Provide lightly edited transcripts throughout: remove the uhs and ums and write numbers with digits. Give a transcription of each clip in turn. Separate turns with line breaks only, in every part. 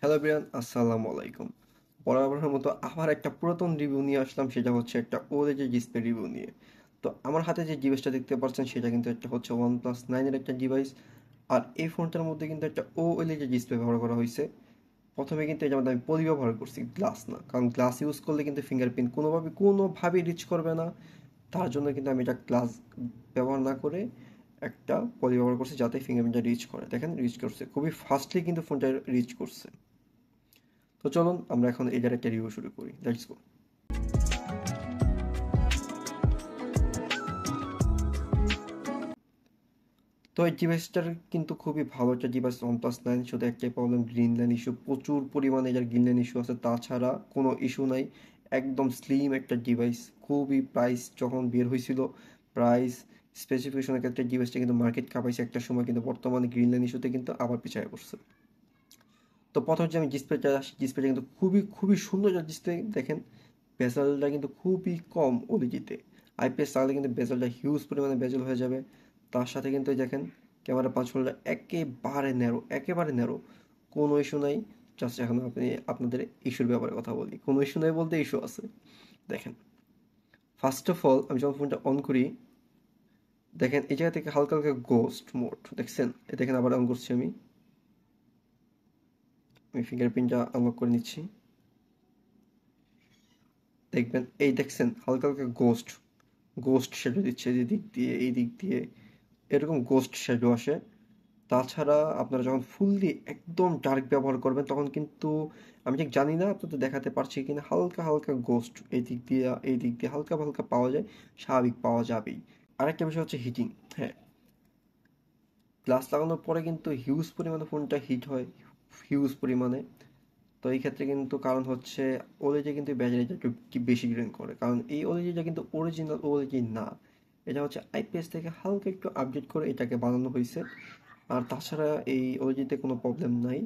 Hello everyone, আসসালামু আলাইকুম। বরাবরের মতো আবার একটা পুরাতন রিভিউ নিয়ে আসলাম, সেটা হচ্ছে একটা ওলেজি ডিসপ্লে রিভিউ নিয়ে। তো আমার হাতে যে ডিভাইসটা দেখতে পাচ্ছেন সেটা কিন্তু একটা হচ্ছে OnePlus 9 এর একটা ডিভাইস। আর এই ফোনটার মধ্যে কিন্তু একটা ওএলইডি ডিসপ্লে ব্যবহার করা হয়েছে। প্রথমে কিন্তু এটার মধ্যে আমি পলি ব্যবহার করছি, গ্লাস না, কারণ গ্লাস ইউজ করলে কিন্তু ফিঙ্গারপ্রিন্ট কোনোভাবেই রিচ করবে না। তার জন্য কিন্তু আমি এটা গ্লাস ব্যবহার না করে একটা পলি ব্যবহার করছি, যাতে ফিঙ্গারপ্রিন্টটা রিচ করে। দেখেন, রিচ করছে খুবই ফাস্টলি, কিন্তু ফোনটা রিচ করছে। তো চলুন আমরা এখন এটার একটা রিভিউ শুরু করি। Let's go. তো এই ডিভাইসটার কিন্তু খুবই ভালো একটা ডিভাইস, OnePlus 9। শুধু একটাই প্রবলেম, গ্রিন লাইন ইস্যু, প্রচুর পরিমাণে এটার গ্রিন লাইন ইস্যু আছে। তাছাড়া কোনো ইস্যু নাই, একদম স্লিম একটা ডিভাইস। খুবই প্রাইস যখন বের হয়েছিল, প্রাইস স্পেসিফিকেশনের ক্ষেত্রে ডিভাইসটা কিন্তু মার্কেট কাঁপাইছে একটা সময়, কিন্তু বর্তমানে গ্রিন লাইন ইস্যুতে কিন্তু আবার পিছিয়ে পড়ছে। তো প্রথমে যে আমি ডিসপ্লেটা কিন্তু খুবই খুবই সুন্দর একটা ডিসপ্লে। দেখেন, বেজেলটা কিন্তু খুবই কম ওলিজিতে। আইপিএস চালালে কিন্তু বেজেলটা হিউজ পরিমাণে বেজেল হয়ে যাবে। তার সাথে কিন্তু এই দেখেন, ক্যামেরা পাঁচ হোল্ডার একেবারে ন্যারো, একেবারে ন্যারো, কোনো ইস্যু নাই। জাস্ট এখন আপনাদের ইস্যুর ব্যাপারে কথা বলি। কোনো ইস্যু নাই বলতে ইস্যু আছে। দেখেন, ফার্স্ট অফ অল আমি যখন ফোনটা অন করি, দেখেন এই জায়গা থেকে হালকা হালকা গোস্ট মোড দেখছেন। দেখেন, আবার অন করছি আমি ফিঙ্গারপ্রিন্টটা আনলক করে নিচ্ছি। দেখবেন, এই দেখছেন হালকা হালকা গোস্ট গোস্ট শ্যাডো দিচ্ছে, যে দিক দিয়ে এই দিক দিয়ে এরকম গোস্ট শ্যাডো আসে। তাছাড়া আপনারা যখন ফুললি একদম ডার্ক ব্যবহার করবেন তখন কিন্তু, আমি ঠিক জানি না আপনাদের দেখাতে পারছি কিনা, হালকা হালকা গোস্ট এই দিক দিয়ে হালকা হালকা পাওয়া যায়, স্বাভাবিক পাওয়া যাবেই। আরেকটা বিষয় হচ্ছে হিটিং। হ্যাঁ, গ্লাস লাগানোর পরে কিন্তু হিউজ পরিমাণে ফোনটা হিট হয়, হিউজ পরিমাণে। তো এই ক্ষেত্রে কিন্তু কারণ হচ্ছে ওএলইডি কিন্তু ব্যাটারিটা একটু বেশি ড্রেন করে, কারণ এই ওএলইডিটা কিন্তু অরিজিনাল ওএলইডি না। এটা হচ্ছে আইপিএস থেকে হালকা একটু আপডেট করে এটাকে বানানো হয়েছে। আর তাছাড়া এই ওএলইডিতে কোনো প্রবলেম নাই।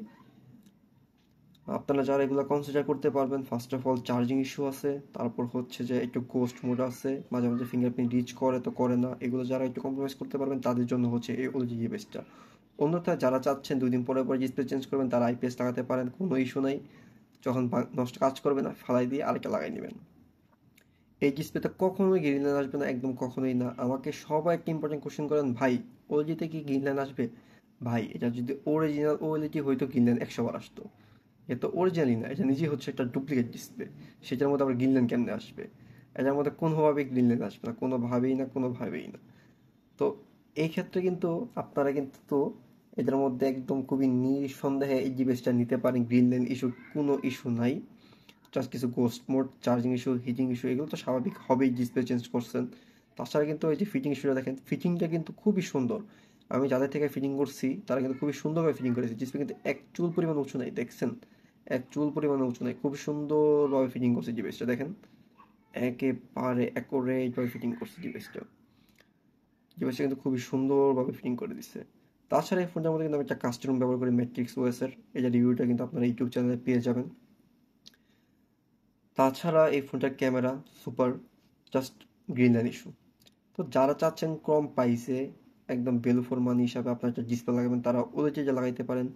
আপনারা যারা এগুলো কনসিডার করতে পারবেন, first of all charging issue আছে, তারপর হচ্ছে যে একটু গোস্ট মোড আছে, মাঝে মাঝে ফিঙ্গারপ্রিন্ট রিচ করে তো করে না, এগুলো যারা একটু কম্প্রোমাইজ করতে পারবেন তাদের জন্য হচ্ছে এই ওএলইডি ডিভাইসটা। অন্যথায় যারা চাচ্ছেন 2 দিন পরে পরে ডিসপ্লে চেঞ্জ করবেন, তারা আইপিএস লাগাতে পারেন, কোনো ইস্যু নাই। যখন নষ্ট কাজ করবে না, ফালাই দিয়ে আরেকটা লাগাই নেবেন। এই ডিসপ্লেতে কখনোই গ্রিন লাইন আসবে না, একদম কখনোই না। আমাকে সবাই একটা ইম্পর্টেন্ট কোশ্চেন করেন, ভাই ওএলইডিতে কি গ্রিন লাইন আসবে? ভাই, এটা যদি অরিজিনাল ওএলইডি হয়তো গ্রিন লাইন 100 বার আসতো। এটা তো অরিজিনালই না, এটা নিজেই হচ্ছে একটা ডুপ্লিকেট ডিসপ্লে। সেটার মধ্যে আবার গ্রিন লাইন কেমনে আসবে? এটার মধ্যে কোনোভাবেই গ্রিন লাইন আসবে না, কোনোভাবেই না, কোনোভাবেই না। তো এই ক্ষেত্রে কিন্তু আপনারা কিন্তু এদের মধ্যে একদম খুবই নিঃসন্দেহে এই ডিভাইসটা নিতে পারেন। গ্রিন লাইন ইস্যু কোনো ইস্যু নাই। জাস্ট কিছু ghost mode, charging issue, heating issue, এগুলো তো স্বাভাবিক হবেই, ডিসপ্লে চেঞ্জ করছেন। তাছাড়া কিন্তু এই যে ফিটিং ইস্যুটা দেখেন, ফিটিংটা কিন্তু খুবই সুন্দর। আমি যাদের থেকে ফিটিং করছি তারা কিন্তু খুবই সুন্দরভাবে ফিটিং করেছে। ডিসপ্লে কিন্তু এক চুল পরিমাণ উঁচু নাই, দেখছেন? এক চুল পরিমাণ উঁচু নাই, খুব সুন্দরভাবে ফিটিং করছে ডিভাইসটা। দেখেন, একেবারে অ্যাকোরেটভাবে ফিটিং করছে ডিভাইসটা কিন্তু খুবই সুন্দরভাবে ফিটিং করে দিচ্ছে। তাছাড়া এই ফোনটার মধ্যে কিন্তু আমি একটা কাস্টম ব্যবহার করি, ম্যাট্রিক্স ওএসের। এটা রিভিউটা কিন্তু আপনারা ইউটিউব চ্যানেলে পেয়ে যাবেন। তাছাড়া এই ফোনটার camera super, just green line issue. তো যারা চাচ্ছেন কম প্রাইসে একদম ভ্যালু ফর মানি হিসাবে আপনার একটা ডিসপ্লে লাগাবেন, তারা ওদেরকে লাগাইতে পারেন।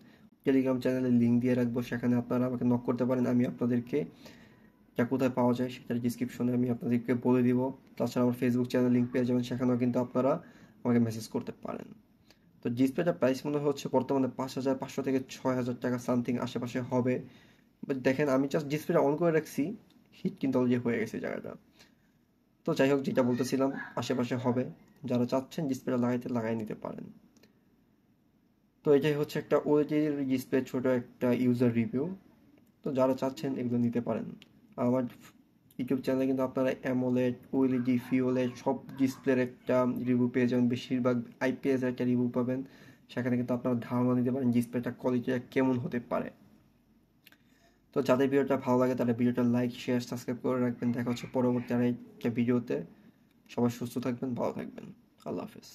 টেলিগ্রাম চ্যানেলের লিঙ্ক দিয়ে রাখবো, সেখানে আপনারা আমাকে নক করতে পারেন। আমি আপনাদেরকে যা কোথায় পাওয়া যায় সেটার ডিসক্রিপশনে আমি আপনাদেরকে বলে দিব। তাছাড়া আমার ফেসবুক চ্যানেল লিঙ্ক পেয়ে যাবেন, সেখানেও কিন্তু আপনারা আমাকে মেসেজ করতে পারেন। তো ডিসপ্লেটার প্রাইস মনে হচ্ছে বর্তমানে 5,500 থেকে 6,000 টাকা সামথিং আশেপাশে হবে। বাট দেখেন, আমি জাস্ট ডিসপ্লেটা অন করে রাখছি, হিট কিন্তু অলরেডি হয়ে গেছে জায়গাটা। তো যাই হোক, যেটা বলতেছিলাম, আশেপাশে হবে। যারা চাচ্ছেন ডিসপ্লেটা লাগাই নিতে পারেন। তো এটাই হচ্ছে একটা ওএলইডির ডিসপ্লে, ছোট একটা ইউজার রিভিউ। তো যারা চাচ্ছেন এগুলো নিতে পারেন। আমার ইউটিউব চ্যানেলে কিন্তু আপনারা অ্যামোলেড, ওএলইডি, ফিওলেড সব ডিসপ্লের একটা রিভিউ পেয়ে যাবেন। বেশিরভাগ আইপিএস একটা রিভিউ পাবেন। সেখানে কিন্তু আপনারা ধারণা নিতে পারেন ডিসপ্লেটা কোয়ালিটিটা কেমন হতে পারে। তো যাদের ভিডিওটা ভালো লাগে তারা ভিডিওটা লাইক, শেয়ার, সাবস্ক্রাইব করে রাখবেন। দেখা হচ্ছে পরবর্তী আরেকটা ভিডিওতে। সবাই সুস্থ থাকবেন, ভালো থাকবেন। আল্লাহ হাফেজ।